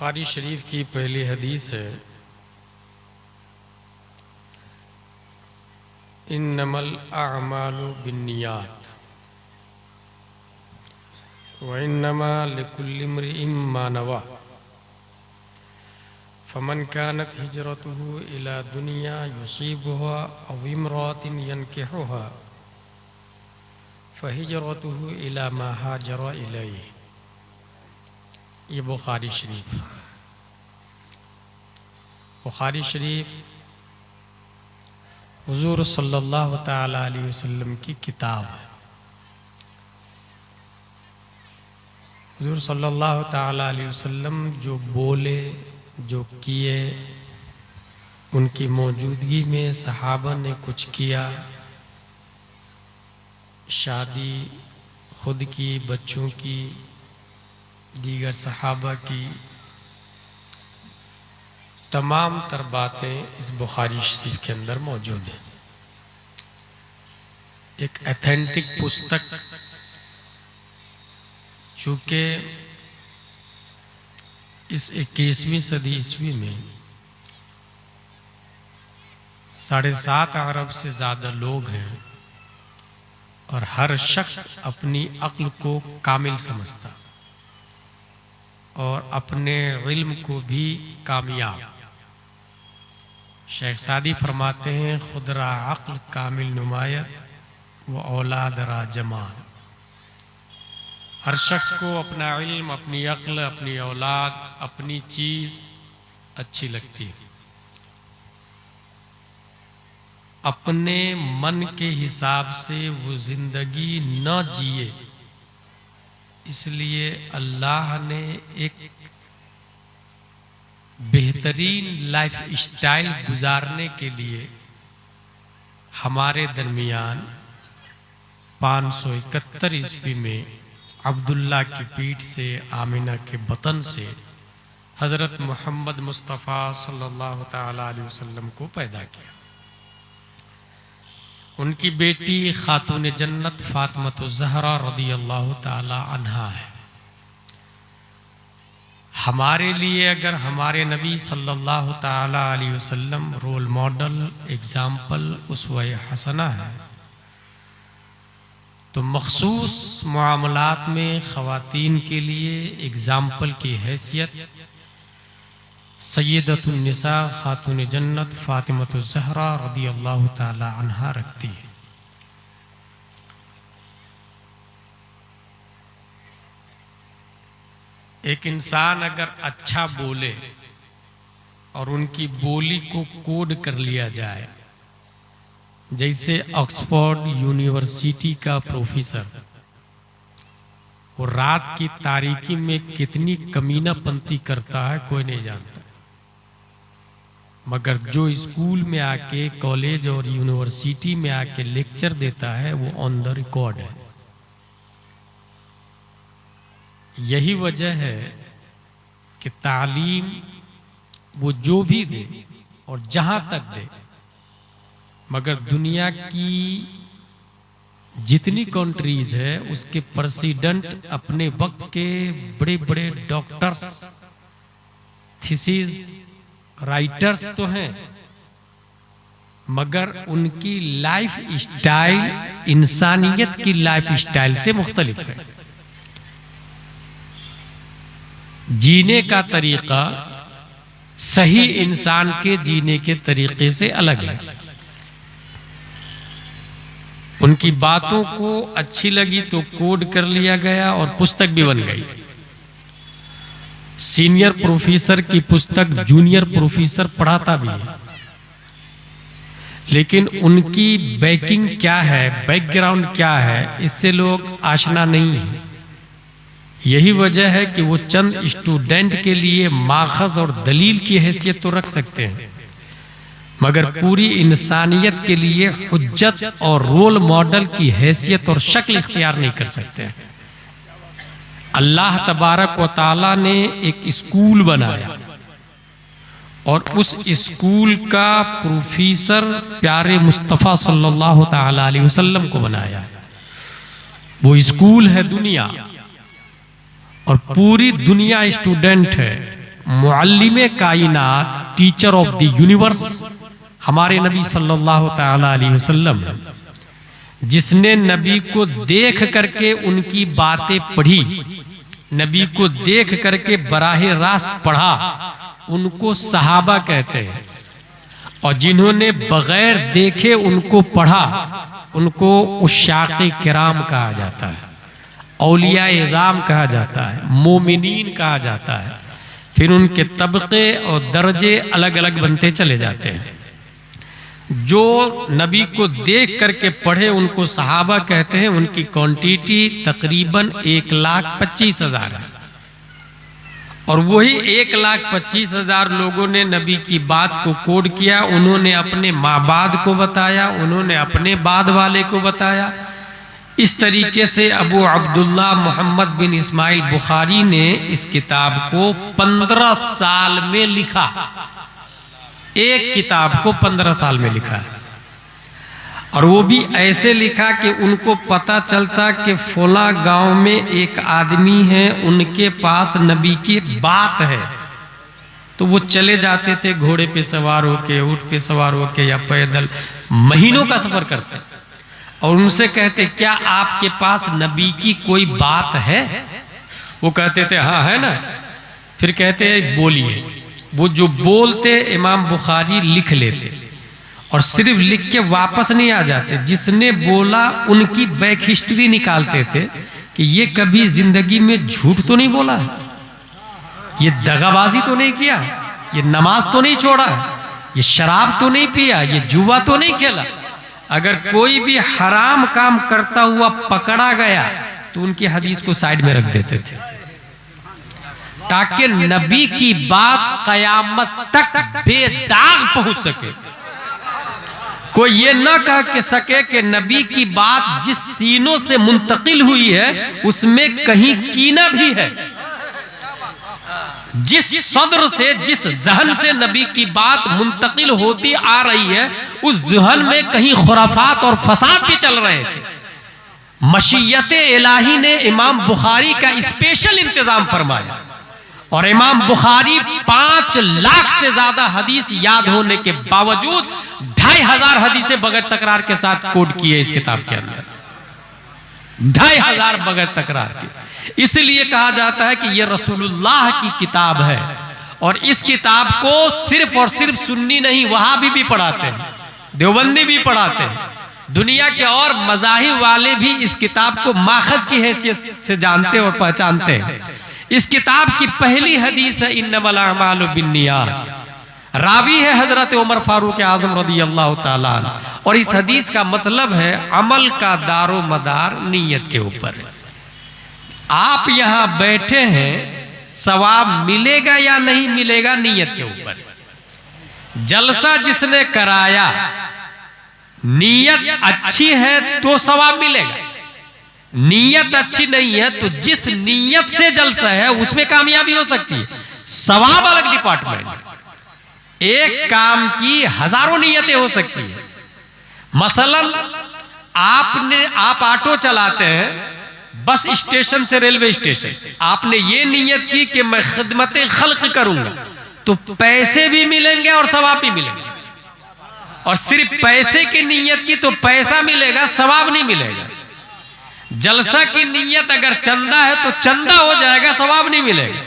बुखारी शरीफ की पहली हदीस है, इन्नमल अअमालु बिन्नियात व इन्नमा लिकुल्लि इम्रिइन मा नवा फमन कानत हिजरतुहु इला दुनिया युसीबुहा अव इम्रातिन यनकिहुहा फहिजरतुहु इला मा हाजरा इलैहि। ये बुखारी शरीफ हुजूर सल्लल्लाहु ताला अलैहि वसल्लम की किताब है। हुजूर सल्लल्लाहु ताला अलैहि वसल्लम जो बोले, जो किए, उनकी मौजूदगी में सहाबा ने कुछ किया, शादी खुद की, बच्चों की, दीगर सहाबा की, तमाम तर बातें इस बुखारी शरीफ के अंदर मौजूद है। एक ऑथेंटिक पुस्तक, चूँकि इस 21वीं सदी ईस्वी में 7.5 अरब से ज़्यादा लोग हैं और हर शख्स अपनी अक्ल को कामिल समझता और अपने इल्म को भी कामयाब। शेख सादी फरमाते हैं, खुदरा अक्ल कामिल नुमायत व औलाद रा जमाल। हर शख्स को अपना इल्म, अपनी अक्ल, अपनी औलाद, अपनी चीज़ अच्छी लगती है। अपने मन के हिसाब से वो जिंदगी न जिए, इसलिए अल्लाह ने एक बेहतरीन लाइफ स्टाइल गुजारने के लिए हमारे दरमियान 571 ईस्वी में अब्दुल्ला की पीठ से, आमिना के बतन से हज़रत मोहम्मद मुस्तफ़ा सल्लल्लाहु ताला अलैहि वसल्लम को पैदा किया। उनकी बेटी खातून जन्नत फातिमा ज़हरा रज़ियल्लाहु ताला अन्हा है। हमारे लिए अगर हमारे नबी सल्लल्लाहु ताला अलैहि वसल्लम रोल मॉडल, एग्जाम्पल, उसवा हसना है, तो मखसूस मामलात में ख़वातीन के लिए एग्जाम्पल की हैसियत सय्यदतुन निसा खातून जन्नत फातिमा ज़हरा रज़ियल्लाहु ताला अन्हा रखती है। एक इंसान अगर अच्छा बोले और उनकी बोली को कोड कर लिया जाए, जैसे ऑक्सफोर्ड यूनिवर्सिटी का प्रोफेसर, वो रात की तारीकी में कितनी कमीनापंती करता है कोई नहीं जानता, मगर जो स्कूल में आके, कॉलेज और यूनिवर्सिटी में आके लेक्चर देता है वो ऑन द रिकॉर्ड है। यही वजह है कि तालीम वो जो भी दे और जहां तक दे, मगर दुनिया की जितनी कंट्रीज है उसके प्रेसिडेंट अपने वक्त के बड़े बड़े डॉक्टर्स, थीसिस राइटर्स तो हैं, मगर उनकी लाइफ स्टाइल इंसानियत की लाइफ स्टाइल से मुख्तलिफ है। जीने का तरीका सही इंसान के जीने के तरीके से अलग है। उनकी बातों को अच्छी लगी तो कोड कर लिया गया और पुस्तक भी बन गई। सीनियर प्रोफेसर की पुस्तक जूनियर प्रोफेसर पढ़ाता भी है, लेकिन उनकी बैकिंग क्या है, बैकग्राउंड क्या है, इससे लोग आशना नहीं है। यही वजह है कि वो चंद स्टूडेंट के लिए माखज़ और दलील की हैसियत तो रख सकते हैं, मगर पूरी इंसानियत के लिए हुज्जत और रोल मॉडल की हैसियत और शक्ल इख्तियार नहीं कर सकते हैं। अल्लाह तबारक व तआला ने एक स्कूल बनाया और उस स्कूल का प्रोफेसर प्यारे मुस्तफ़ा सल्लल्लाहु ताला अलैहि वसल्लम को बनाया। वो स्कूल है दुनिया और पूरी दुनिया स्टूडेंट है, मुअल्लिमे कायनात, टीचर ऑफ द यूनिवर्स, हमारे नबी सल्लल्लाहु ताला अलैहि वसल्लम, जिसने नबी को देख करके उनकी बातें पढ़ी, नबी को देख करके बराहे रास्त पढ़ा, उनको सहाबा कहते हैं। और जिन्होंने बगैर देखे उनको पढ़ा, उनको उश्शाक़े किराम कहा जाता है, औलिया इज़ाम कहा जाता है, मोमिनीन कहा जाता है। फिर उनके तबके और दर्जे अलग अलग बनते चले जाते हैं। जो नबी को देख करके पढ़े उनको सहाबा कहते हैं। उनकी क्वांटिटी तकरीबन 1,25,000 है। और वही 1,25,000 लोगों ने नबी की बात को कोड किया। उन्होंने अपने माँ बाद को बताया, उन्होंने अपने बाद वाले को बताया। इस तरीके से अबू अब्दुल्ला मोहम्मद बिन इस्माइल बुखारी ने इस किताब को 15 साल में लिखा। एक किताब को 15 साल में लिखा। और वो भी ऐसे लिखा कि उनको पता चलता कि फला गांव में एक आदमी है, उनके पास नबी की बात है, तो वो चले जाते थे घोड़े पे सवार होके, ऊंट पे सवार होके या पैदल, महीनों का सफर करते और उनसे कहते क्या आपके पास नबी की कोई बात है? वो कहते थे हाँ है ना। फिर कहते बोलिए। वो जो बोलते इमाम बुखारी लिख लेते और सिर्फ लिख के वापस नहीं आ जाते। जिसने बोला उनकी बैक हिस्ट्री निकालते थे कि ये कभी जिंदगी में झूठ तो नहीं बोला, ये दगाबाजी तो नहीं किया, ये नमाज तो नहीं छोड़ा, ये शराब तो नहीं पिया, ये जुआ तो नहीं खेला। अगर कोई भी हराम काम करता हुआ पकड़ा गया तो उनकी हदीस को साइड में रख देते थे, ताकि नबी की बात कयामत तक बेदाग पहुंच सके। कोई ये ना कह सके कि नबी की बात जिस सीनों से मुंतकिल हुई है उसमें कहीं कीना भी है। जिस सदर से, जिस जहन से नबी की बात मुंतकिल होती आ रही है, उस जहन में कहीं खुराफात और फसाद भी चल रहे थे। मशीयत इलाही ने इमाम बुखारी का स्पेशल इंतजाम फरमाया और इमाम बुखारी 5 लाख से ज्यादा हदीस याद होने के बावजूद 2,500 हदीसें बगैर तकरार के साथ कोड किए इस किताब के अंदर। 2,500 बगैर तकरार के। इसलिए कहा जाता है कि यह रसूलुल्लाह की किताब है। और इस किताब को सिर्फ और सिर्फ सुन्नी नहीं, वहाबी भी पढ़ाते हैं, देवबंदी भी पढ़ाते हैं, दुनिया के और मज़ाहिब वाले भी इस किताब को माखज़ की हैसियत से जानते और पहचानते हैं। इस किताब की पहली हदीस है इन्नमल अमालु बिन्नियात। रावी है हजरत उमर फारूक आजम रदी अल्लाह ताला अन्हु। और इस हदीस का मतलब है अमल का दारो मदार नीयत के ऊपर है। आप यहां बैठे हैं, सवाब मिलेगा या नहीं मिलेगा नीयत के ऊपर। जलसा जिसने कराया, नीयत अच्छी है तो सवाब मिलेगा, नीयत अच्छी नहीं है तो जिस नीयत से जलसा है उसमें कामयाबी हो सकती है, सवाब अलग डिपार्टमेंट। एक काम की हजारों नीयतें हो सकती है। मसलन आप ऑटो चलाते हैं, बस स्टेशन से रेलवे स्टेशन, आपने ये नीयत की कि मैं खिदमत खल्क करूंगा, तो पैसे भी मिलेंगे और सवाब भी मिलेंगे। और सिर्फ पैसे की नीयत की तो पैसा मिलेगा, सवाब नहीं मिलेगा। जलसा की नीयत अगर चंदा है तो चंदा हो जाएगा, सवाब नहीं मिलेगा।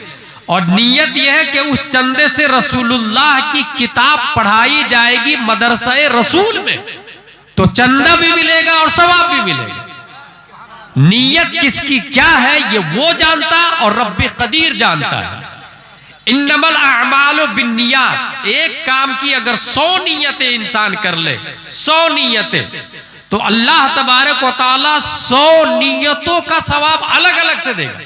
और नीयत यह है कि उस चंदे से रसूलुल्लाह की किताब पढ़ाई जाएगी मदरसा रसूल में, तो चंदा भी मिलेगा और सवाब भी मिलेगा। नीयत किसकी क्या है ये वो जानता और रब्बे कदीर जानता है। इन्नमल अमालु बिन्नियात। एक काम की अगर 100 नीयतें इंसान कर ले, 100 नीयतें, तो अल्लाह तबारक व तआला 100 नीयतों का सवाब अलग अलग से देगा,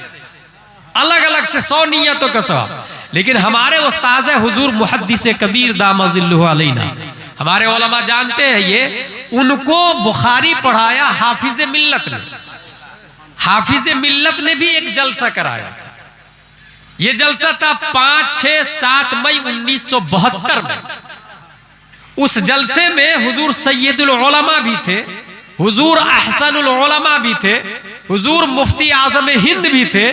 अलग अलग से 100 नीयतों का सवाब। लेकिन हमारे उस्ताद है हुजूर मुहद्दिस कबीर दामजिल्लुहु अलैना, हमारे उलमा जानते हैं ये, उनको बुखारी पढ़ाया हाफिज मिल्लत ने। हाफिज मिल्लत ने भी एक जलसा कराया था। यह जलसा था 5, 6, 7 मई 1972 में। उस जलसे में हुजूर सैयदुल उलमा भी थे, हुजूर अहसनुल उलमा भी थे, हुजूर मुफ्ती आजम हिंद भी थे,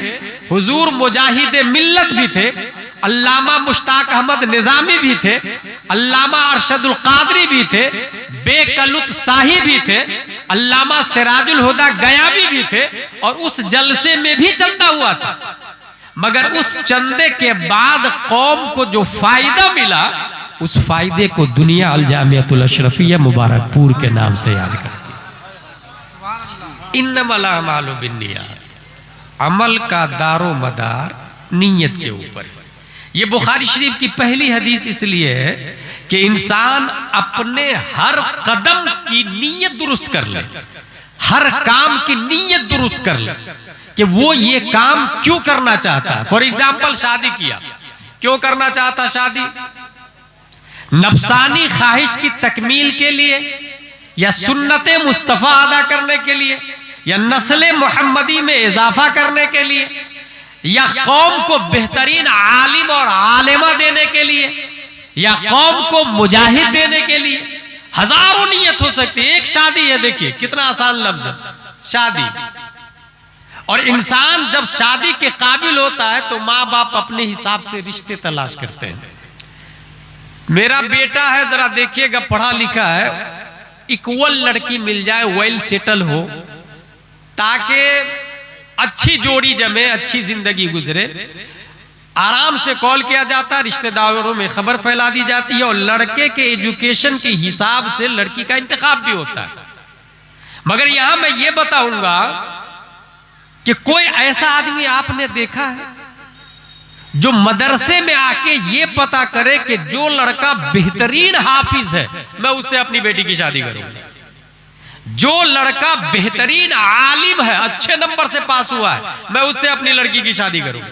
हुजूर मुजाहिद मिल्लत भी थे, अल्लामा मुश्ताक अहमद निजामी भी थे, अल्लामा अरशदुल कादरी भी थे, बेकलुत शाही भी थे, अल्लामा सिराजुल हुदा गयावी भी थे, और उस जलसे में भी चंदा हुआ था। मगर उस चंदे के बाद कौम को जो फायदा मिला, उस फायदे को दुनिया अल जामियतुल अशरफिया मुबारकपुर के नाम से याद करती है। इन्नमल अमालु बिन्नियात, अमल का दारो मदार नीयत के ऊपर है। ये बुखारी शरीफ की पहली हदीस इसलिए है कि इंसान अपने हर कदम की नीयत दुरुस्त कर ले, हर काम की नीयत दुरुस्त कर ले कि वो ये काम क्यों करना चाहता है। फॉर एग्जाम्पल, शादी किया, क्यों करना चाहता शादी? नफसानी ख्वाहिश की तकमील के लिए, या सुन्नत मुस्तफ़ा अदा करने के लिए, या नस्ल मोहम्मदी में इजाफा करने के लिए, या कौम को बेहतरीन आलिम और आलिमा देने के लिए, या कौम को मुजाहिद देने के लिए। हजारों नियत हो सकती है। एक शादी है, देखिए कितना आसान लफ्ज है, शादी। और इंसान जब शादी के काबिल होता है तो माँ बाप अपने हिसाब से रिश्ते तलाश करते हैं। मेरा बेटा है, जरा देखिएगा, पढ़ा लिखा है, इक्वल लड़की मिल जाए, वेल सेटल हो, ताकि अच्छी जोड़ी जमे, अच्छी जिंदगी गुजरे। आराम से कॉल किया जाता है, रिश्तेदारों में खबर फैला दी जाती है, और लड़के के एजुकेशन के हिसाब से लड़की का इंतखाब भी होता है। मगर यहां मैं ये बताऊंगा कि कोई ऐसा आदमी आपने देखा है जो मदरसे में आके ये पता करे कि जो लड़का बेहतरीन हाफिज है, मैं उससे अपनी बेटी की शादी करूंगा। जो लड़का बेहतरीन आलिम है, अच्छे नंबर से पास हुआ है, मैं उससे अपनी लड़की की शादी करूंगा।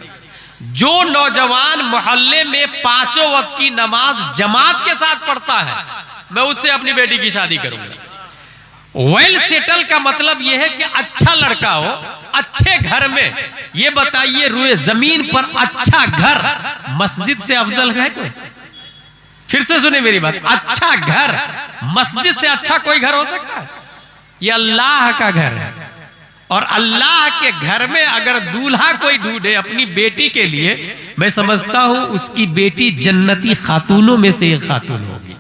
जो नौजवान मोहल्ले में पांचों वक्त की नमाज जमात के साथ पढ़ता है, मैं उससे अपनी बेटी की शादी करूंगा। वेल सेटल का मतलब यह है कि अच्छा लड़का हो, अच्छे घर में। ये बताइए, रुए जमीन पर अच्छा घर मस्जिद से अफजल है कोई? फिर से सुने मेरी बात, अच्छा घर मस्जिद से अच्छा कोई घर हो सकता है? ये अल्लाह का घर है, और अल्लाह के घर में अगर दूल्हा कोई ढूंढे अपनी बेटी के लिए, मैं समझता हूं उसकी बेटी जन्नती खातूनों में से एक खातून होगी।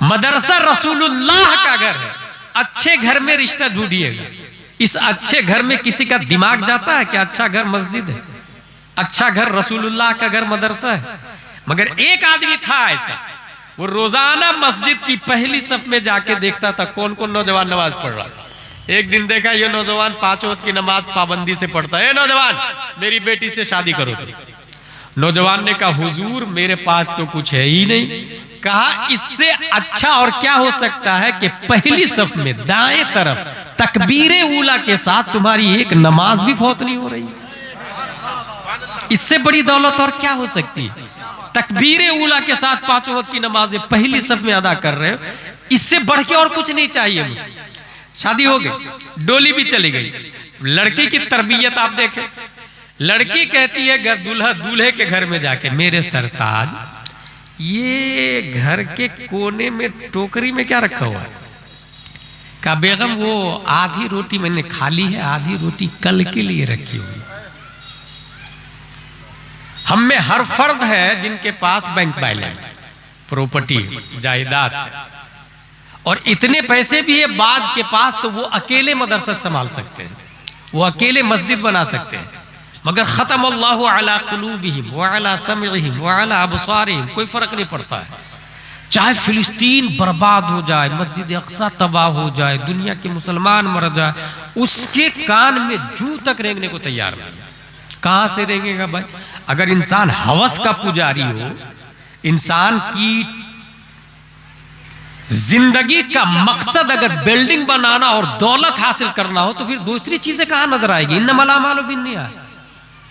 मदरसा रसूलुल्लाह का घर है, अच्छे घर में रिश्ता ढूंढिएगा। इस अच्छे घर में किसी का दिमाग जाता है कि अच्छा घर मस्जिद है, अच्छा घर रसूलुल्लाह का घर मदरसा है। मगर एक आदमी था ऐसा, वो रोजाना मस्जिद की पहली सफ में जाके देखता था कौन कौन नौजवान नमाज पढ़ रहा। एक दिन देखा ये नौजवान पांचों वक्त की नमाज पाबंदी से पढ़ता है। नौजवान, मेरी बेटी से शादी करो। नौजवान ने कहा, हुजूर मेरे पास तो कुछ है ही नहीं। कहा, इससे अच्छा और क्या हो सकता है कि पहली सफ में दाएं तरफ तकबीरे ऊला के साथ तुम्हारी एक नमाज भी फौत नहीं हो रही। इससे बड़ी दौलत और क्या हो सकती है? तकबीरे ऊला के साथ पांचों वक्त की नमाजें पहली सफ में अदा कर रहे हो, इससे बढ़ के और कुछ नहीं चाहिए मुझे। शादी हो गई, डोली भी चली गई। लड़की की तरबियत आप देखें, लड़की कहती है घर दूल्हे के घर में जाके, मेरे सरताज ये घर के कोने में टोकरी में क्या रखा हुआ है? कहा, बेगम वो आधी रोटी मैंने खा ली है, आधी रोटी कल के लिए रखी हुई। हम में हर फर्द है जिनके पास बैंक बैलेंस, प्रॉपर्टी, जायदाद, और इतने पैसे भी है बाज के पास, तो वो अकेले मदरसा संभाल सकते हैं, वो अकेले मस्जिद बना सकते हैं। मगर खतमल्लाहु अला कुलूबिहिम व अला समइहिम व अला अबसारिहिम, कोई फर्क नहीं पड़ता है। चाहे फिलिस्तीन बर्बाद हो जाए, मस्जिद अक्सा तबाह हो जाए, दुनिया के मुसलमान मर जाए, उसके कान में जूं तक रेंगने को तैयार नहीं। कहां से रेंगेगा भाई? अगर इंसान हवस का पुजारी हो, इंसान की जिंदगी का मकसद अगर बिल्डिंग बनाना और दौलत हासिल करना हो, तो फिर दूसरी चीजें कहां नजर आएगी? इन्नमल अमालु बिन्नियात।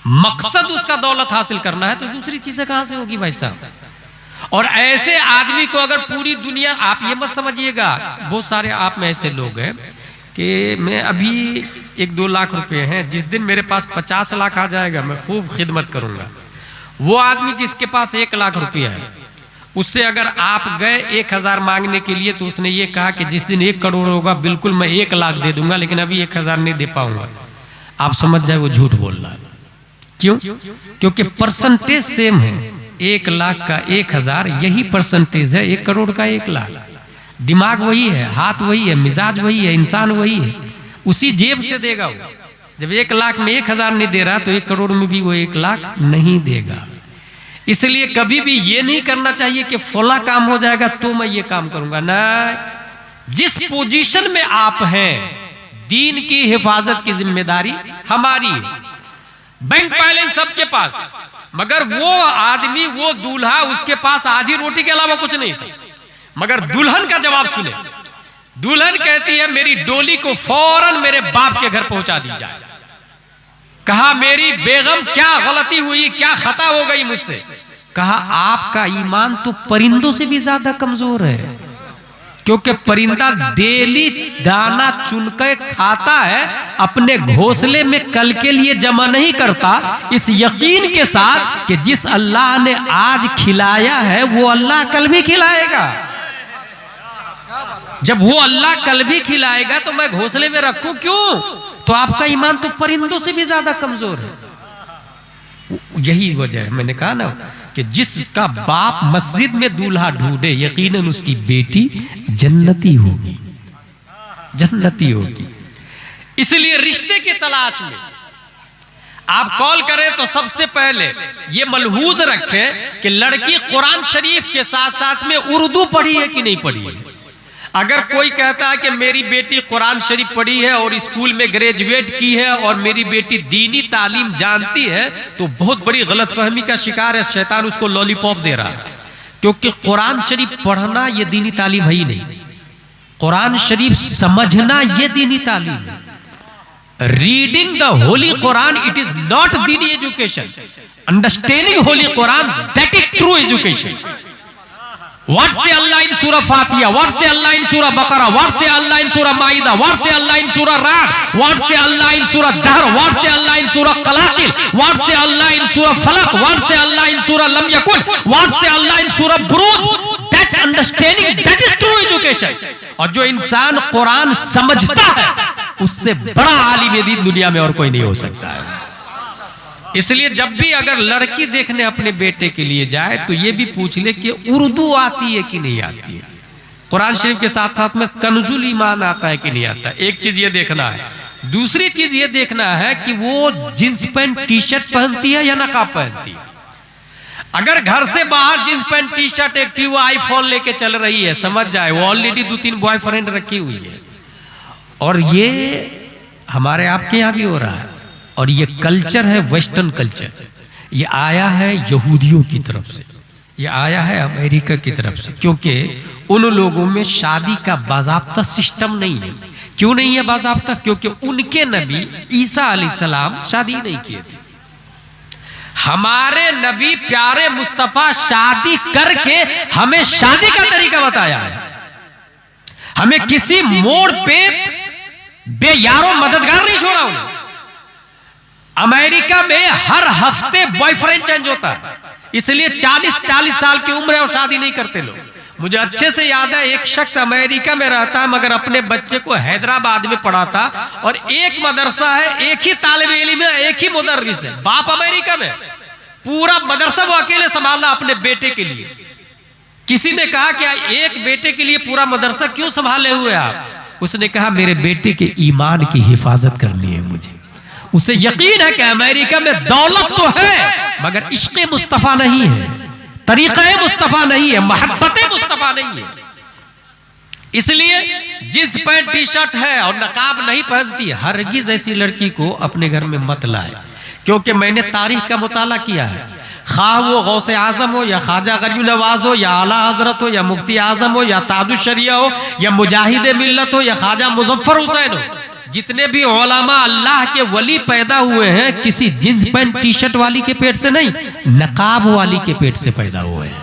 मकसद उसका दौलत हासिल करना है, तो दूसरी चीजें कहां से होगी भाई साहब? और ऐसे आदमी को अगर पूरी दुनिया, आप ये मत समझिएगा, बहुत सारे आप में ऐसे लोग हैं कि मैं अभी 1-2 लाख रुपए हैं, जिस दिन मेरे पास 50 लाख आ जाएगा मैं खूब खिदमत करूंगा। वो आदमी जिसके पास 1 लाख रुपया है, उससे अगर आप गए 1000 मांगने के लिए, तो उसने ये कहा कि जिस दिन 1 करोड़ होगा बिल्कुल मैं 1 लाख दे दूंगा, लेकिन अभी 1000 नहीं दे पाऊंगा। आप समझ जाए वो झूठ बोल रहा है। क्यों? क्योंकि परसेंटेज सेम है, 1 लाख का 1000 यही परसेंटेज है 1 करोड़ का 1 लाख। दिमाग वही है, हाथ वही है, मिजाज वही है, इंसान वही है, उसी जेब से देगा वो। जब 1 लाख में 1000 नहीं दे रहा तो 1 करोड़ में भी वो 1 लाख नहीं देगा। इसलिए कभी भी ये नहीं करना चाहिए कि फला काम हो जाएगा तो मैं ये काम करूंगा। नहीं, जिस पोजीशन में आप हैं, दीन की हिफाजत की जिम्मेदारी हमारी है। बैंक बैलेंस सबके पास, मगर वो आदमी, वो दूल्हा, उसके पास आधी रोटी के अलावा कुछ नहीं था। मगर दुल्हन का जवाब सुने, दुल्हन कहती है मेरी डोली को फौरन मेरे बाप के घर पहुंचा दी जाए। कहा मेरी बेगम क्या गलती हुई, क्या खता हो गई मुझसे? कहा आपका ईमान तो परिंदों से भी ज्यादा कमजोर है, क्योंकि परिंदा डेली दाना चुनकर खाता है, अपने घोंसले में कल के लिए जमा नहीं करता, इस यकीन के साथ कि जिस अल्लाह ने आज खिलाया है वो अल्लाह कल भी खिलाएगा। जब वो अल्लाह कल भी खिलाएगा तो मैं घोंसले में रखूं क्यों? तो आपका ईमान तो परिंदों से भी ज्यादा कमजोर है। यही वजह है, मैंने कहा ना कि जिसका बाप मस्जिद में दूल्हा ढूंढे, यकीनन उसकी बेटी जन्नती होगी, जन्नती होगी। इसलिए रिश्ते की तलाश में आप कॉल करें तो सबसे पहले ये मलहूज रखें कि लड़की कुरान शरीफ के साथ साथ में उर्दू पढ़ी है कि नहीं पढ़ी है। अगर कोई कहता है कि मेरी बेटी कुरान शरीफ पढ़ी है और स्कूल में ग्रेजुएट की है और मेरी बेटी दीनी तालीम जानती है, तो बहुत बड़ी गलतफहमी का शिकार है। शैतान उसको लॉलीपॉप दे रहा है, क्योंकि कुरान शरीफ पढ़ना ये दीनी तालीम है ही नहीं। कुरान शरीफ समझना ये दीनी तालीम है। Reading the holy Quran it is not दीनी education. Understanding holy Quran that is true education. What say Allah in Surah Fatiha? What say Allah in Surah Baqarah? What say Allah in Surah Ma'idah? What say Allah in Surah Ra'd? What say Allah in Surah Dahr? What say Allah in Surah Qalaqil? What say Allah in Surah Falaq? What say Allah in Surah Lam Yakun? What say Allah in Surah Buruj? That's understanding. That is true education. और जो इंसान कुरान समझता है, उससे बड़ा आलिम दीन दुनिया में और कोई नहीं हो सकता है। इसलिए जब भी अगर लड़की देखने अपने बेटे के लिए जाए तो ये भी पूछ ले कि उर्दू आती है कि नहीं आती है। कुरान शरीफ के साथ साथ में कंजुल ईमान आता है कि नहीं आता है। एक चीज ये देखना है। दूसरी चीज ये देखना है कि वो जींस पैंट टी शर्ट पहनती है या नकाब पहनती है। अगर घर से बाहर jeans pant T shirt active iPhone लेके चल रही है, समझ जाए वो ऑलरेडी 2-3 बॉयफ्रेंड रखी हुई है। और ये हमारे आपके यहाँ भी हो रहा है। और ये कल्चर है वेस्टर्न कल्चर, ये आया है यहूदियों की तरफ से, ये आया है अमेरिका की तरफ से, क्योंकि उन लोगों में शादी का बाज़ाब्ता सिस्टम नहीं है। क्यों नहीं है बाज़ाब्ता? क्योंकि उनके नबी ईसा अलैहिस्सलाम शादी नहीं किए थे। हमारे नबी प्यारे मुस्तफा शादी करके हमें शादी का तरीका बताया है। हमें किसी मोड़ पे बेयारो मददगार नहीं छोड़ा उन्हें। अमेरिका में हर हफ्ते बॉयफ्रेंड चेंज होता है, इसलिए 40 साल की उम्र है और शादी नहीं करते लोग। मुझे अच्छे से याद है, एक शख्स अमेरिका में रहता है मगर अपने बच्चे को हैदराबाद में पढ़ाता, और एक मदरसा है, एक ही तालिब इल्म है, एक ही मुदर्रिस है। बाप अमेरिका में, पूरा मदरसा वो अकेले संभालना अपने बेटे के लिए। किसी ने कहा कि एक बेटे के लिए पूरा मदरसा क्यों संभाले हुए आप? उसने कहा मेरे बेटे के ईमान की हिफाजत करनी है मुझे। उसे यकीन है कि अमेरिका में दौलत तो है मगर इश्क़ मुस्तफ़ा नहीं है, तरीक़ा मुस्तफ़ा नहीं है, मोहब्बत मुस्तफ़ा नहीं है। इसलिए जींस पैंट टी शर्ट है और नकाब नहीं पहनती, हरगिज़ ऐसी लड़की को अपने घर में मत लाए। क्योंकि मैंने तारीख का मुताला किया है, खा वो गौसे आजम हो या ख्वाजा गरीब नवाज हो या आला हजरत हो या मुफ्ती आजम हो या ताजुश शरिया हो या मुजाहिद मिल्लत हो या ख्वाजा मुजफ्फर हुसैन हो, जितने भी उलमा अल्लाह के वली पैदा हुए हैं किसी जींस पैंट टी शर्ट वाली के पेट से नहीं, नकाब वाली के पेट से पैदा हुए हैं।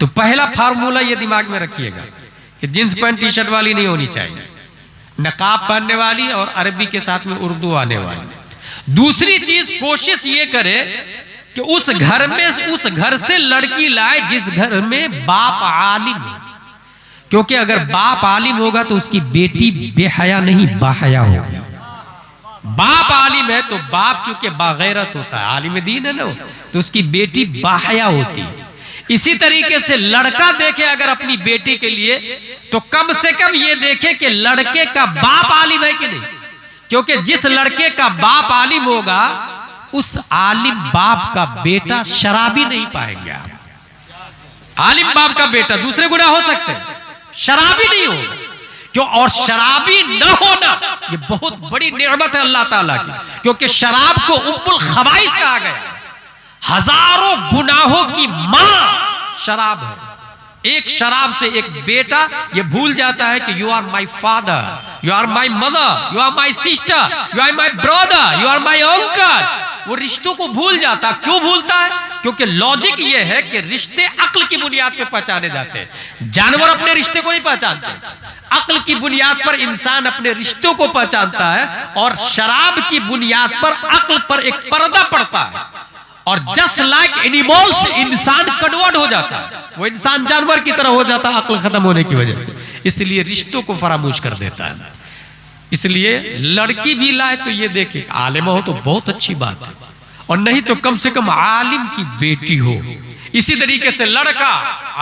तो पहला फार्मूला ये दिमाग में रखिएगा कि जींस पैंट टी शर्ट वाली नहीं होनी चाहिए, नकाब पहनने वाली और अरबी के साथ में उर्दू आने वाली। दूसरी चीज, कोशिश ये करे कि उस घर में, उस घर से लड़की लाए जिस घर में बाप आलिम हो। क्योंकि अगर बाप आलिम होगा तो उसकी बेटी बेहया नहीं बाहया होगी। बाप आलिम है तो बाप चूंकि बागैरत होता है, आलिम दीन है ना, तो उसकी बेटी बाहया होती है। इसी तरीके से लड़का देखे अगर अपनी बेटी के लिए तो कम से कम ये देखे कि लड़के का बाप आलिम है कि नहीं, क्योंकि जिस लड़के का बाप आलिम होगा उस आलिम बाप का बेटा शराबी नहीं पाएंगे आप। आलिम बाप का बेटा दूसरे गुनाह हो सकते हैं, शराबी नहीं होगा क्यों, और शराबी न होना ये बहुत बड़ी नेमत है अल्लाह ताला की, क्योंकि शराब को उम्मुल खबाइस कहा गया, हजारों गुनाहों की मां शराब है। एक शराब से एक बेटा ये भूल जाता है कि you are my father, you are my mother, you are my sister, you are my brother, you are my uncle. वो रिश्तों को भूल जाता। क्यों भूलता है? क्योंकि लॉजिक ये है कि रिश्ते अक्ल की बुनियाद पे पहचाने जाते हैं। जानवर अपने रिश्ते को नहीं पहचानते, अक्ल की बुनियाद पर इंसान अपने रिश्तों को पहचानता है, और शराब की बुनियाद पर अक्ल पर एक पर्दा पड़ता है, और जस्ट लाइक एनिमल्स इंसान कन्वर्ट हो जाता है, वो इंसान जानवर की तरह हो जाता है अक्ल खत्म होने की वजह से। इसलिए रिश्तों को फरामोश कर देता है। इसलिए लड़की भी लाए तो ये देखे आलिम हो तो बहुत अच्छी बात है, और नहीं तो कम से कम आलिम की बेटी हो। इसी तरीके से लड़का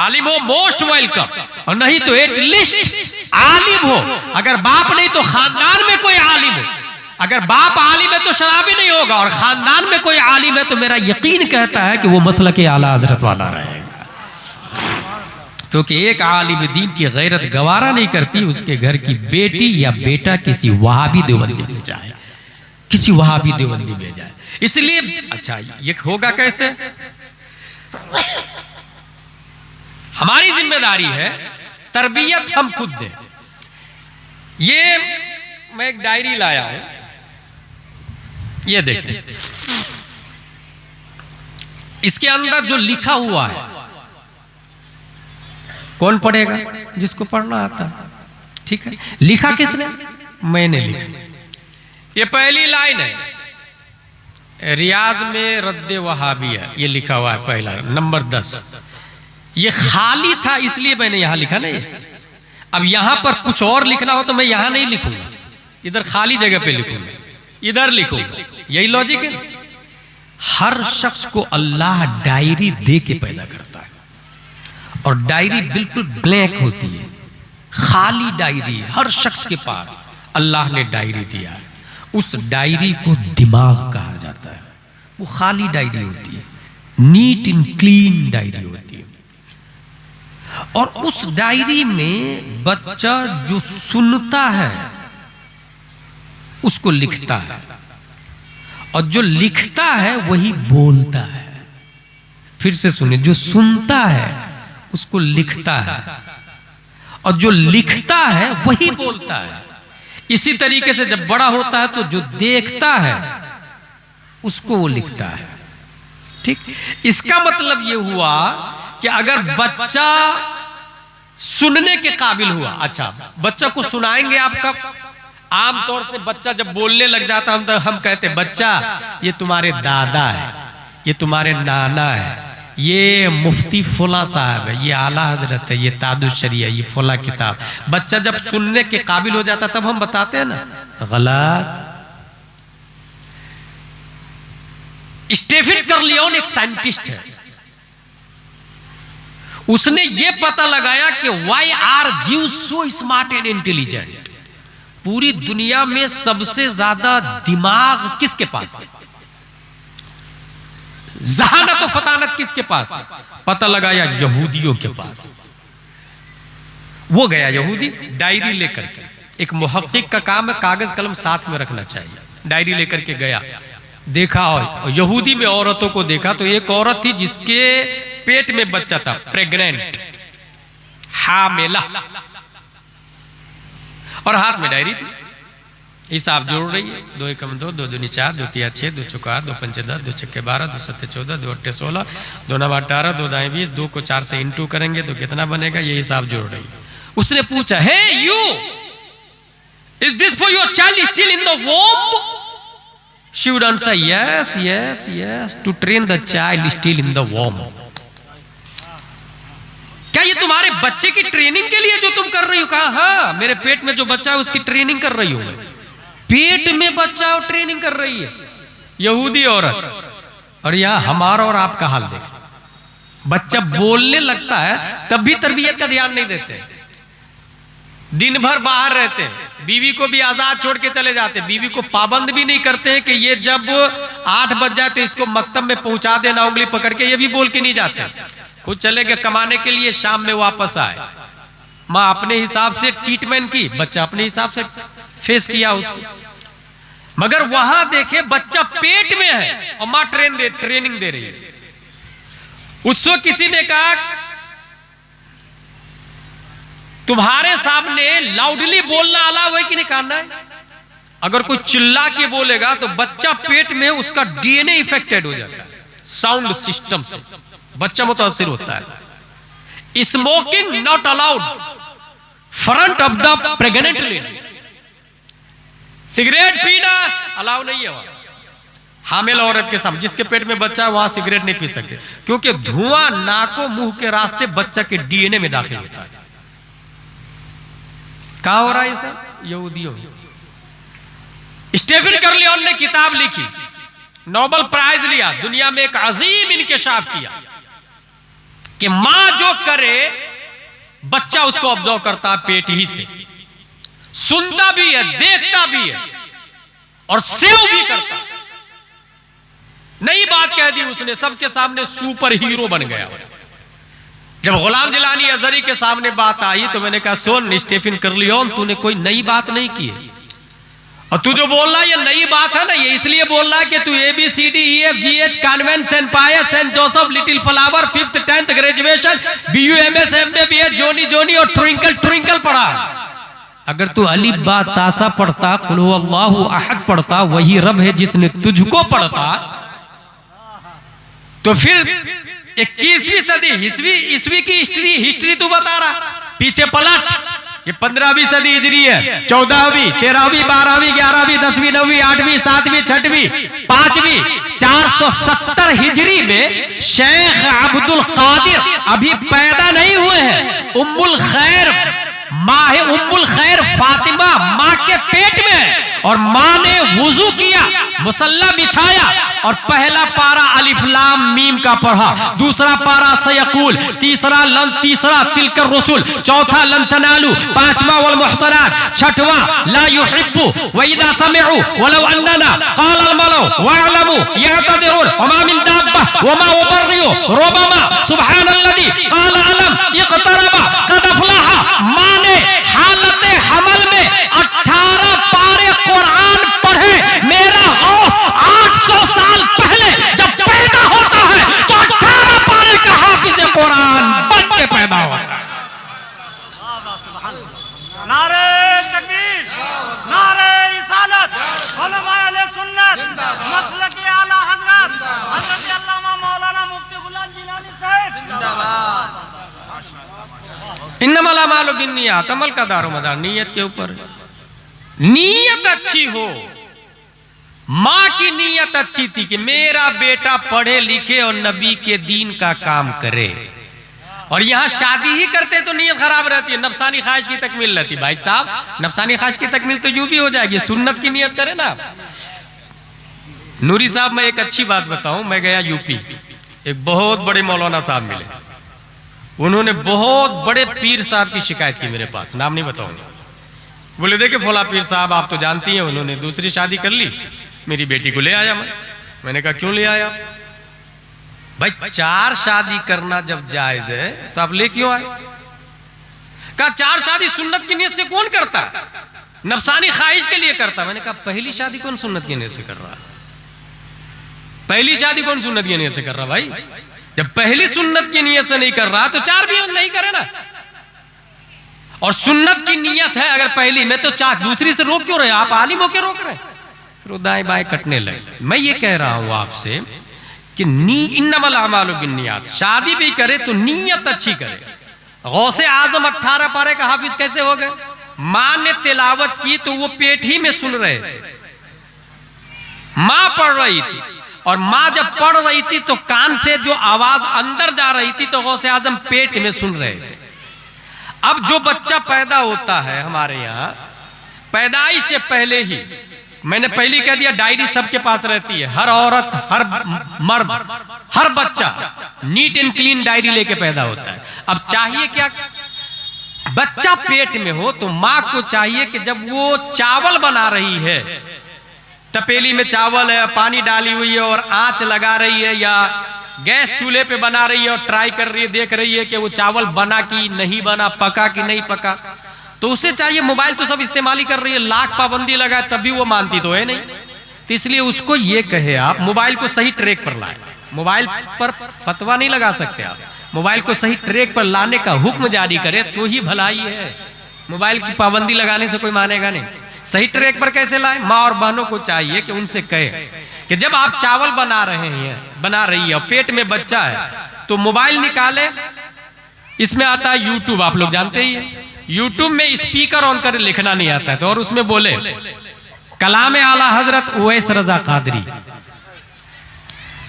आलिम हो मोस्ट वेलकम, और नहीं तो एटलीस्ट आलिम हो। अगर बाप नहीं तो खानदान में कोई आलिम हो। अगर बाप आलिम है तो शराबी नहीं होगा, और खानदान में कोई आलिम है तो मेरा यकीन कहता है कि वो मसलक आला हजरत वाला रहेगा। क्योंकि एक आलिम दीन की गैरत गवारा नहीं करती उसके घर की बेटी या बेटा किसी वहाबी देवबंदी में जाए, किसी वहाबी देवबंदी में जाए। इसलिए अच्छा ये होगा कैसे? हमारी जिम्मेदारी है तरबियत हम खुद दें। ये मैं एक डायरी लाया हूं, ये देखें, इसके अंदर जो लिखा हुआ है कौन पढ़ेगा? जिसको पढ़ना आता है, ठीक है। लिखा किसने? मैंने लिखा। ये पहली लाइन है, रियाज में रद्दे वहाबिया, ये लिखा हुआ है पहला नंबर 10। ये खाली था इसलिए मैंने यहां लिखा ना। ये अब यहां पर कुछ और लिखना हो तो मैं यहां नहीं लिखूंगा, इधर खाली जगह पे लिखूंगा, इधर लिखूंगा। यही लॉजिक है। हर शख्स को अल्लाह डायरी दे के पैदा करता है, और डायरी बिल्कुल ब्लैंक होती है, खाली डायरी हर शख्स के पास अल्लाह ने डायरी दिया है। उस डायरी को दिमाग कहा जाता है। वो खाली डायरी होती है, नीट एंड क्लीन डायरी होती है, और उस डायरी में बच्चा जो सुनता है उसको लिखता है, और जो लिखता है वही बोलता है। फिर से सुने, जो सुनता है उसको लिखता है, और जो लिखता है वही बोलता है। इसी तरीके से जब बड़ा होता है तो जो देखता है उसको वो लिखता है, ठीक। इसका मतलब ये हुआ कि अगर बच्चा सुनने के काबिल हुआ, अच्छा बच्चा को सुनाएंगे आप कब? आमतौर से बच्चा जब बोलने लग जाता है तो हम कहते हैं बच्चा ये तुम्हारे दादा है, ये तुम्हारे नाना है, ये मुफ्ती फुला साहब है, ये आला हजरत है, ये तादुशरिया, ये फुला किताब। बच्चा जब सुनने के काबिल हो जाता तब हम बताते हैं ना, गलत। स्टीफन कर्लियोन एक साइंटिस्ट है, उसने ये पता लगाया कि why are Jews so smart and intelligent. पूरी दुनिया में सबसे ज्यादा दिमाग किसके पास है? जहानत और फतानत किसके पास है? पता लगाया यहूदियों के पास। वो गया यहूदी डायरी लेकर के, एक मुहक्किक का काम है कागज कलम साथ में रखना चाहिए। डायरी लेकर के गया, देखा, और यहूदी में औरतों को देखा तो एक औरत थी जिसके पेट में बच्चा था, प्रेग्नेंट, हामिला, और हाथ में डायरी थी। हिसाब जोड़ रही है, 2 एकम 2, 2 दूनी 4, 2 तिया 6, 2 चौका 8, 2 पंचे 10, 2 छक्के 12, 2 सत्ते 14, 2 अट्ठे 16, 2 नवा 18, 2 दाएं 20, 2 को 4 से इंटू करेंगे तो कितना बनेगा? ये हिसाब जोड़ रही है। उसने पूछा, hey you, is this for your child still in the womb? She would answer, yes yes yes, to train the child still in the womb. क्या ये तुम्हारे बच्चे की ट्रेनिंग के लिए जो तुम कर रही हो? कहा हाँ, मेरे पेट में जो बच्चा है उसकी ट्रेनिंग कर रही हूं मैं। पेट में बच्चा और ट्रेनिंग कर रही है यहूदी औरत, और यहां हमारा और आपका हाल देख, बच्चा बोलने लगता है तब भी तरबियत का ध्यान नहीं देते, दिन भर बाहर रहते हैं, बीवी को भी आजाद छोड़ के चले जाते, बीवी को पाबंद भी नहीं करते कि ये जब 8 बज जाए तो इसको मकतब में पहुंचा देना उंगली पकड़ के, ये भी बोल के नहीं जाते, खुद चले गए कमाने के लिए, शाम में वापस आए, माँ अपने हिसाब से ट्रीटमेंट की, बच्चा अपने हिसाब से फेस किया उसको। मगर वहां देखे बच्चा पेट में है और माँ ट्रेनिंग दे रही है। उसको किसी ने कहा तुम्हारे सामने लाउडली बोलना अलाउ है कि नहीं करना है? अगर कोई चिल्ला के बोलेगा तो बच्चा पेट में उसका डीएनए इफेक्टेड हो जाता है, साउंड सिस्टम से बच्चा मुतासिर होता है। Smoking not allowed front of the pregnant lady, cigarette पीना अलाउ नहीं है वहां हामिल औरत के सामने, जिसके पेट में बच्चा है वहां सिगरेट नहीं पी सकते, क्योंकि धुआं नाको मुंह के रास्ते बच्चा के डीएनए में दाखिल होता है। कहा हो रहा है सब यहूदियों। स्टीफन कर्लियन ने किताब लिखी, नोबेल प्राइज लिया, दुनिया में एक अजीम इंकशाफ किया कि मां जो करे बच्चा उसको ऑब्जर्व करता पेट ही से, सुनता भी है, देखता भी है और सेव भी करता। नई बात कह दी उसने, सबके सामने सुपर हीरो बन गया। जब गुलाम जिलानी अजहरी के सामने बात आई तो मैंने कहा सुन स्टीफन कर्लियन, तूने कोई नई बात नहीं की है, और तू जो बोल रहा है ये नई बात है ना, ये इसलिए बोल रहा है कि तू ABCDEFGH convent Saint Pius Saint Joseph little flower 5th 10th graduation BUMS MBBS Johnny Johnny और ट्विंकल ट्विंकल पढ़ा। अगर तू अलिफ बा तासा पढ़ता, कुल हुवल्लाहु अहद पढ़ता, वही रब है जिसने तुझको पढ़ता, तो फिर 21वीं सदी ईस्वी की हिस्ट्री तू बता रहा, पीछे पलट, ये 15वीं सदी हिजरी है, 14वीं 13वीं 12वीं 11वीं 10वीं 9वीं 8वीं 7वीं 6वीं 5वीं 470 हिजरी में शेख अब्दुल कादिर अभी पैदा नहीं हुए हैं, उम्मुल खैर माँ है, उम्मुल खैर फातिमा माँ के पेट में, और माँ ने वुजू किया, मुसल्ला बिछाया और पहला पारा अलिफ लाम मीम का पढ़ा, दूसरा पारा सयकूल, तीसरा तिलकर रसूल, चौथा लन तनालू, पांचवा वल मुहसनात, छठवा ला युहिब्बु व इदा समिउ वलौ अन्ना क़ाल अल मलौ वअलमु यअतदिरुन वमा मिन दाब्बा वमा उबर्रिउ रब्बमा सुब्हानल्लज़ी क़ाल अलम इक़तरबा क़द अफ़लहा। मां ने हालत हमल में 18 पारे कुरान पढ़े। मेरा गौस 800 साल पहले जब पैदा होता है तो 18 पारे का हाफिज कुरान बन के पैदा होता है। नारे तकबीर, नारे रिसालत, उलमाए अहले सुन्नत, मसलक आला हजरत हजरत अल्लामा मौलाना मुफ्ती गुलाम जिलानी साहब जिंदाबाद। इन्नमल अमालु बिन्नियात, अमल का दारोमदार नीयत के ऊपर। नीयत अच्छी हो, माँ की नीयत अच्छी थी कि मेरा बेटा पढ़े लिखे और नबी के दीन का काम करे, और यहां शादी ही करते तो नीयत खराब रहती है, नफसानी ख्वाहिश की तकमील रहती। भाई साहब नफसानी ख्वाहिश की तकमील तो यूं भी हो जाएगी, सुन्नत की नीयत करे ना। नूरी साहब मैं एक अच्छी बात बताऊं, मैं गया यूपी, एक बहुत बड़े मौलाना साहब मिले, उन्होंने बहुत बड़े पीर साहब की शिकायत की मेरे पास, नाम नहीं बताऊंगा। बोले देखे फला पीर साहब आप तो जानती हैं, उन्होंने दूसरी शादी कर ली, मेरी बेटी को ले आया। मैंने कहा क्यों ले आया? भाई 4 शादी करना जब जायज है तो आप ले क्यों आए? कहा 4 शादी सुन्नत की नीयत से कौन करता, नफसानी ख्वाहिश के लिए करता। मैंने कहा पहली शादी कौन सुन्नत की नीयत से कर रहा? पहली शादी कौन सुन्नत की नीयत से कर रहा? भाई जब पहली सुन्नत की नीयत से नहीं कर रहा तो 4 भी नहीं करे ना। और सुन्नत की नीयत है अगर पहली में, तो 4 दूसरी से रोक क्यों रहे? आप आलिम होकर रोक रहे, फिर दाएं बाएं कटने लगे। मैं ये कह रहा हूं आपसे कि इन्नमल अमालु बिन्नियात, शादी भी करे तो नीयत अच्छी करे। गौसे आजम 18 पारे का हाफिज कैसे हो गए? मां ने तिलावत की तो वो पेट ही में सुन रहे थे, मां पढ़ रही थी, और मां जब पढ़ रही थी तो कान से जो आवाज अंदर जा रही थी तो गौसे आजम पेट में सुन रहे थे। अब जो बच्चा पैदा होता है हमारे यहाँ, पैदाइश से पहले ही मैंने पहले कह दिया, डायरी सबके पास रहती है, हर औरत, हर मर्द, हर बच्चा नीट एंड क्लीन डायरी लेके पैदा होता है। अब चाहिए क्या, बच्चा पेट में हो तो माँ को चाहिए कि जब वो चावल बना रही है, तपेली में चावल है, पानी डाली हुई है और आंच लगा रही है, या गैस चूल्हे पे बना रही है और ट्राई कर रही है, देख रही है कि वो चावल बना कि नहीं बना, पका कि नहीं पका, तो उसे चाहिए, मोबाइल तो सब इस्तेमाल ही कर रही है, लाख पाबंदी लगाए तब भी वो मानती तो है नहीं। तो इसलिए उसको ये कहे आप मोबाइल को सही ट्रैक पर लाए। मोबाइल पर फतवा नहीं लगा सकते आप, मोबाइल को सही ट्रैक पर लाने का हुक्म जारी करे तो ही भलाई है। मोबाइल की पाबंदी लगाने से कोई मानेगा नहीं। सही ट्रैक पर कैसे लाए? माँ और बहनों को चाहिए कि उनसे कहे कि जब आप चावल बना रही है और पेट में बच्चा है तो मोबाइल निकाले, इसमें आता है यूट्यूब, आप लोग जानते ही है, यूट्यूब में स्पीकर ऑन कर लिखना नहीं आता है तो, और उसमें बोले कलाम आला हजरत उवैस रजा कादरी,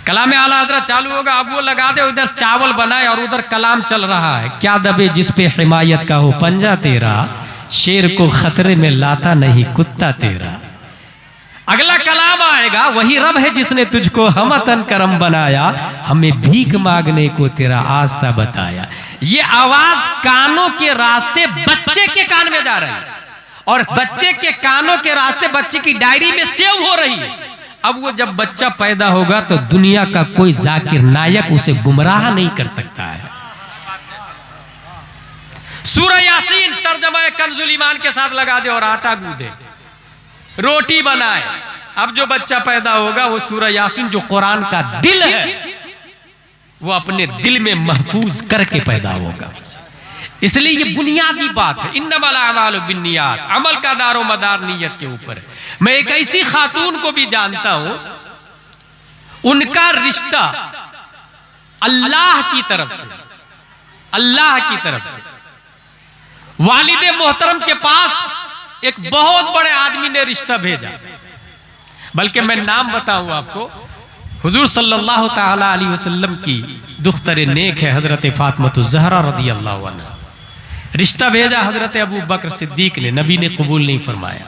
कलाम आला हजरत चालू होगा, अब वो लगा दे, उधर चावल बनाए और उधर कलाम चल रहा है। क्या दबे जिस पे हिमायत का हो पंजा तेरा, शेर को खतरे में लाता नहीं कुत्ता तेरा। अगला कलाम आएगा, वही रब है जिसने तुझको हमतन करम बनाया, हमें भीख मांगने को तेरा आस्था बताया। ये आवाज कानों के रास्ते बच्चे के कान में जा रही है और बच्चे के कानों के रास्ते बच्चे की डायरी में सेव हो रही है। अब वो जब बच्चा पैदा होगा तो दुनिया का कोई जाकिर नायक उसे गुमराह नहीं कर सकता है। सूरह यासीन तर्जमा कंजुल ईमान के साथ लगा दे और आटा गूंदे, रोटी बनाए। अब जो बच्चा पैदा होगा वो सूरह यासीन जो कुरान का दिल है वो अपने दिल में महफूज करके पैदा होगा। इसलिए ये बुनियादी बात है, इन्नमल अमालु बिन्नियात, अमल का दारो मदार नियत के ऊपर है। मैं एक ऐसी खातून को भी जानता हूं, उनका रिश्ता अल्लाह की तरफ से, अल्लाह की तरफ से वालिद मोहतरम के पास एक बहुत बड़े आदमी ने रिश्ता भेजा, बल्कि मैं नाम बताऊं आपको, हुजूर सल्लल्लाहु ताला अलैहि वसल्लम की दुख्तर नेक है हजरत फातिमा ज़हरा रदी अल्लाह अन्हा। रिश्ता भेजा हजरत अबू बकर सिद्दीक ने, नबी ने कबूल नहीं फरमाया।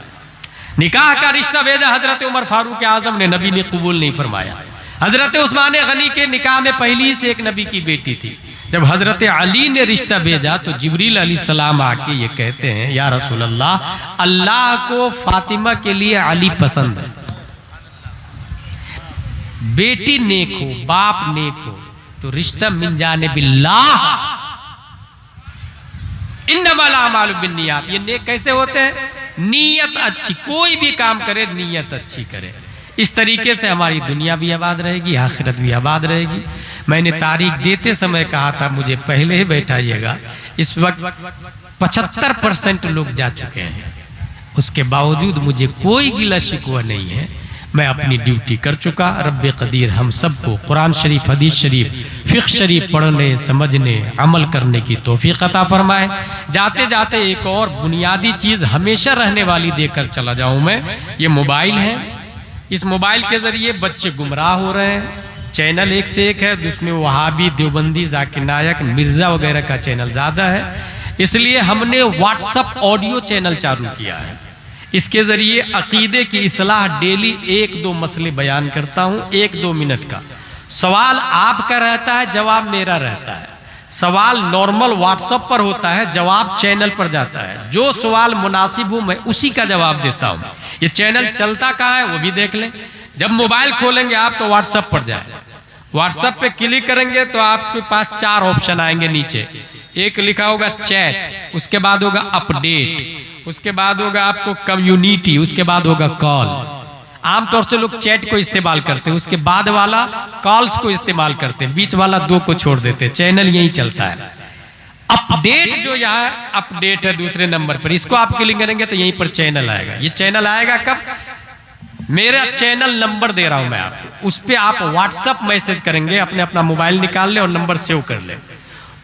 निकाह का रिश्ता भेजा हजरत उमर फारूक आजम ने, नबी ने कबूल नहीं फरमाया। हजरत उस्मान गनी के निकाह में पहली से एक नबी की बेटी थी। जब हजरत अली ने रिश्ता भेजा तो जिब्रील अलैहिस्सलाम आके ये कहते हैं, या रसूल अल्लाह, अल्लाह को फातिमा के लिए अली पसंद है। बेटी नेक हो, बाप नेक हो तो रिश्ता मिन जाने बिल्लाह, इन्नमल अमालु बिन्नियात। ये नेक कैसे होते हैं? नीयत अच्छी, कोई भी काम करे नीयत अच्छी करे। इस तरीके से हमारी दुनिया भी आबाद रहेगी, आखिरत भी आबाद रहेगी। मैंने तारीख देते समय कहा था मुझे पहले ही बैठाइएगा, इस वक्त 75% लोग जा चुके हैं, उसके बावजूद मुझे कोई गिला शिकवा नहीं है। मैं अपनी ड्यूटी कर चुका। रब्बे कदीर हम सबको कुरान शरीफ, हदीस शरीफ, फिक़्ह शरीफ पढ़ने, समझने, अमल करने की तौफीक अता फरमाए। जाते जाते एक और बुनियादी चीज़ हमेशा रहने वाली देकर चला जाऊं मैं, ये मोबाइल है। इस मोबाइल के ज़रिए बच्चे गुमराह हो रहे हैं। चैनल एक से एक है, जिसमें वहाबी, देवबंदी, जाकिर नायक, मिर्ज़ा वगैरह का चैनल ज़्यादा है। इसलिए हमने व्हाट्सअप ऑडियो चैनल चालू किया है। इसके ज़रिए अकीदे की इस्लाह डेली 1-2 मसले बयान करता हूँ, 1-2 मिनट का। सवाल आपका रहता है, जवाब मेरा रहता है। सवाल नॉर्मल व्हाट्सएप पर होता है, जवाब चैनल पर जाता है। जो सवाल मुनासिब हो मैं उसी का जवाब देता हूँ। ये चैनल चलता कहाँ है वो भी देख लें। जब मोबाइल खोलेंगे आप तो व्हाट्सएप पर जाए, व्हाट्सएप पे क्लिक करेंगे तो आपके पास 4 ऑप्शन आएंगे नीचे। एक लिखा होगा चैट, उसके बाद होगा अपडेट, उसके बाद होगा आपको कम्युनिटी, उसके बाद होगा कॉल। आमतौर से लोग चैट को इस्तेमाल करते हैं, उसके बाद वाला कॉल्स को इस्तेमाल करते हैं, बीच वाला 2 को छोड़ देते हैं। चैनल यही चलता है। अपडेट जो यहाँ अपडेट है दूसरे नंबर पर, इसको आप क्लिक करेंगे तो यहीं पर चैनल आएगा। ये चैनल आएगा कब? मेरा चैनल नंबर दे रहा हूं मैं आपको, उस पर आप व्हाट्सएप मैसेज करेंगे, अपना मोबाइल निकाल ले और नंबर सेव कर ले।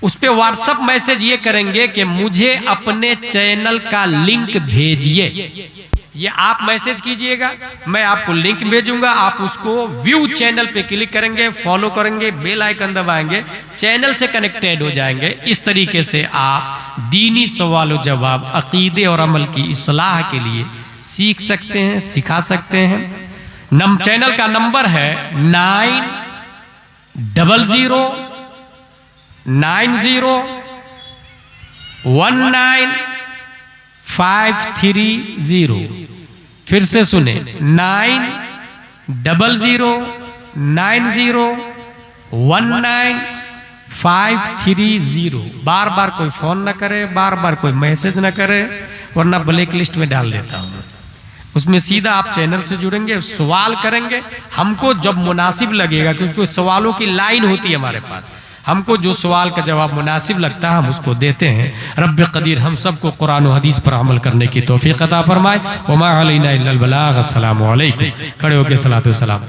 उस पे व्हाट्सएप मैसेज ये करेंगे कि मुझे अपने चैनल का लिंक भेजिए। ये आप मैसेज कीजिएगा, मैं आपको लिंक भेजूंगा, आप उसको व्यू चैनल पे क्लिक करेंगे, फॉलो करेंगे, बेल आइकन दबाएंगे, चैनल से कनेक्टेड हो जाएंगे। इस तरीके से आप दीनी सवाल जवाब, अकीदे और अमल की इस्लाह के लिए सीख सकते हैं, सिखा सकते हैं। चैनल का नंबर है 909019530। फिर से सुने 909019530। बार बार कोई फोन ना करे, बार बार कोई मैसेज ना करे, वरना ब्लैक लिस्ट में डाल देता हूं। उसमें सीधा आप चैनल से जुड़ेंगे, सवाल करेंगे, हमको जब मुनासिब लगेगा, क्योंकि सवालों की लाइन होती है हमारे पास, हमको जो सवाल का जवाब मुनासिब लगता है हम उसको देते हैं। रब्ब कदीर हम सबको कुरान और हदीस पर अमल करने की तौफीक अता फरमाए। वमा अलैना इल्लल बलाग। अस्सलामु अलैकुम। खड़े होकर सलातो सलाम।